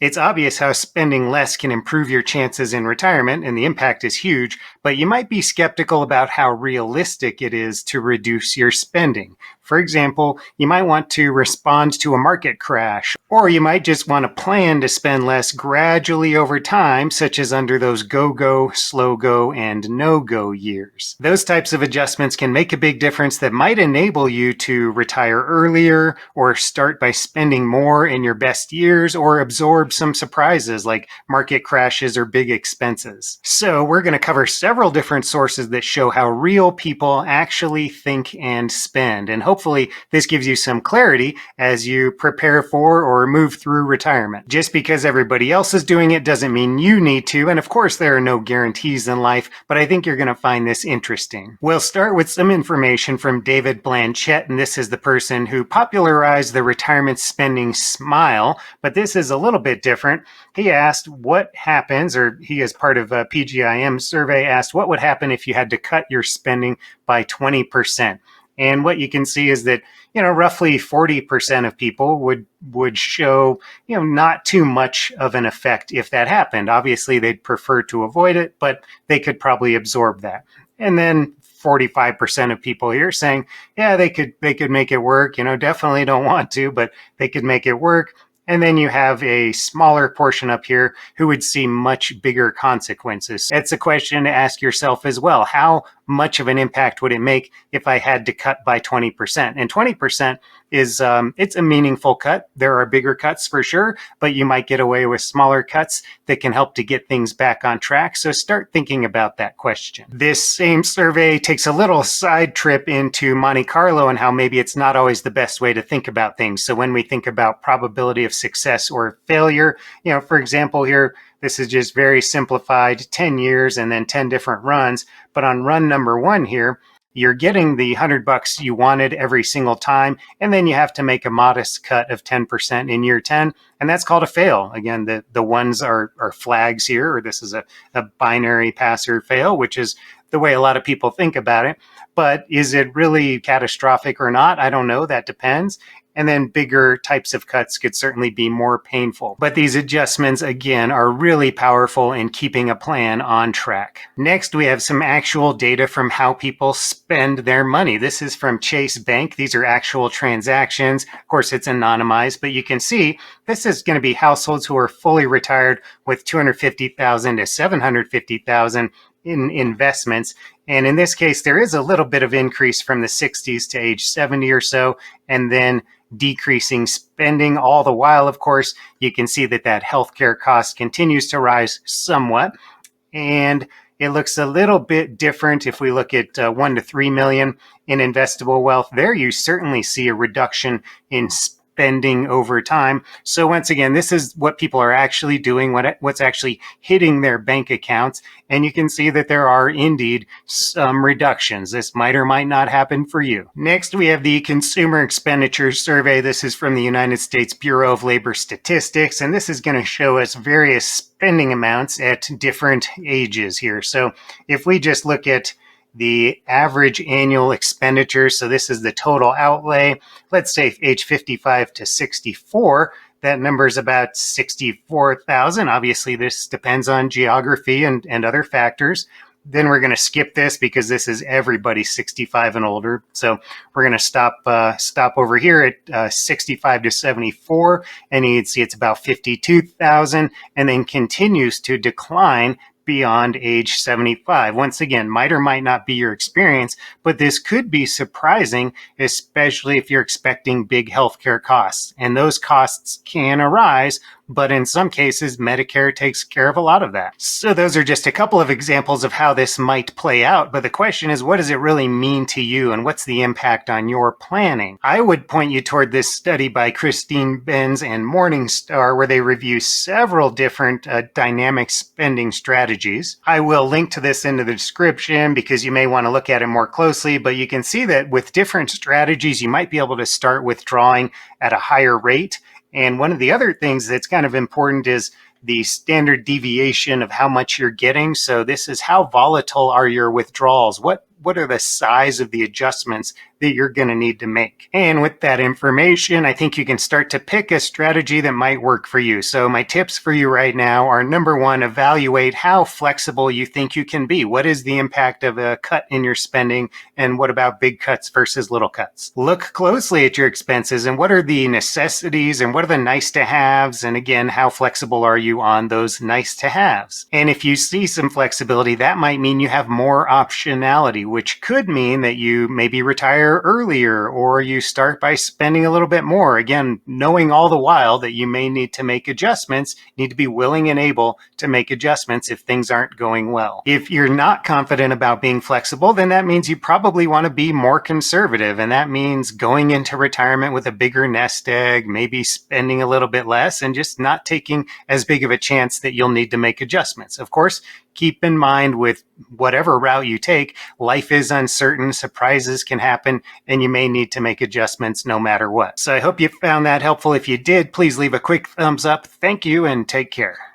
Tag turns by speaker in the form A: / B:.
A: It's obvious how spending less can improve your chances in retirement, and the impact is huge, but you might be skeptical about how realistic it is to reduce your spending. For example, you might want to respond to a market crash, or you might just want to plan to spend less gradually over time, such as under those go-go, slow-go, and no-go years. Those types of adjustments can make a big difference that might enable you to retire earlier, or start by spending more in your best years, or absorb some surprises like market crashes or big expenses. So we're going to cover several different sources that show how real people actually think and spend. And hopefully this gives you some clarity as you prepare for or move through retirement. Just because everybody else is doing it doesn't mean you need to. And of course, there are no guarantees in life, but I think you're going to find this interesting. We'll start with some information from David Blanchett, and this is the person who popularized the retirement spending smile, but this is a little bit different. He asked what happens, or he, as part of a PGIM survey, asked what would happen if you had to cut your spending by 20%. And what you can see is that, roughly 40% of people would show, not too much of an effect if that happened. Obviously, they'd prefer to avoid it, but they could probably absorb that. And then 45% of people here saying, yeah, they could make it work. Definitely don't want to, but they could make it work. And then you have a smaller portion up here who would see much bigger consequences. It's a question to ask yourself as well. How much of an impact would it make if I had to cut by 20%? And 20% is, it's a meaningful cut. There are bigger cuts for sure, but you might get away with smaller cuts that can help to get things back on track. So start thinking about that question. This same survey takes a little side trip into Monte Carlo and how maybe it's not always the best way to think about things. So when we think about probability of success or failure, for example, here, this is just very simplified, 10 years and then 10 different runs. But on run number 1 here, you're getting the $100 you wanted every single time, and then you have to make a modest cut of 10% in year 10, and that's called a fail. Again, the ones are flags here, or this is a binary pass or fail, which is the way a lot of people think about it. But is it really catastrophic or not? I don't know. That depends. And then bigger types of cuts could certainly be more painful. But these adjustments, again, are really powerful in keeping a plan on track. Next, we have some actual data from how people spend their money. This is from Chase Bank. These are actual transactions. Of course, it's anonymized, but you can see this is going to be households who are fully retired with $250,000 to $750,000 in investments. And in this case, there is a little bit of increase from the 60s to age 70 or so, and then decreasing spending. All the while, of course, you can see that healthcare cost continues to rise somewhat. And it looks a little bit different if we look at 1 to 3 million in investable wealth. There you certainly see a reduction in spending over time. So once again, this is what people are actually doing, what's actually hitting their bank accounts. And you can see that there are indeed some reductions. This might or might not happen for you. Next, we have the Consumer Expenditures Survey. This is from the United States Bureau of Labor Statistics, and this is going to show us various spending amounts at different ages here. So if we just look at the average annual expenditure, so this is the total outlay, let's say age 55 to 64, that number is about 64,000. Obviously, this depends on geography and other factors. Then we're going to skip this because this is everybody 65 and older. So we're going to stop over here at 65 to 74, and you'd see it's about 52,000, and then continues to decline beyond age 75. Once again, might or might not be your experience, but this could be surprising, especially if you're expecting big healthcare costs. And those costs can arise, but in some cases, Medicare takes care of a lot of that. So those are just a couple of examples of how this might play out. But the question is, what does it really mean to you, and what's the impact on your planning? I would point you toward this study by Christine Benz and Morningstar, where they review several different dynamic spending strategies. I will link to this in the description because you may want to look at it more closely, but you can see that with different strategies, you might be able to start withdrawing at a higher rate. And one of the other things that's kind of important is the standard deviation of how much you're getting. So this is how volatile are your withdrawals? What are the size of the adjustments that you're going to need to make. And with that information, I think you can start to pick a strategy that might work for you. So my tips for you right now are: number one, evaluate how flexible you think you can be. What is the impact of a cut in your spending? And what about big cuts versus little cuts? Look closely at your expenses and what are the necessities and what are the nice to haves? And again, how flexible are you on those nice to haves? And if you see some flexibility, that might mean you have more optionality, which could mean that you maybe retire earlier or you start by spending a little bit more. Again, knowing all the while that you may need to make adjustments, you need to be willing and able to make adjustments if things aren't going well. If you're not confident about being flexible, then that means you probably want to be more conservative. And that means going into retirement with a bigger nest egg, maybe spending a little bit less and just not taking as big of a chance that you'll need to make adjustments. Of course, keep in mind with whatever route you take, life is uncertain, surprises can happen, and you may need to make adjustments no matter what. So I hope you found that helpful. If you did, please leave a quick thumbs up. Thank you and take care.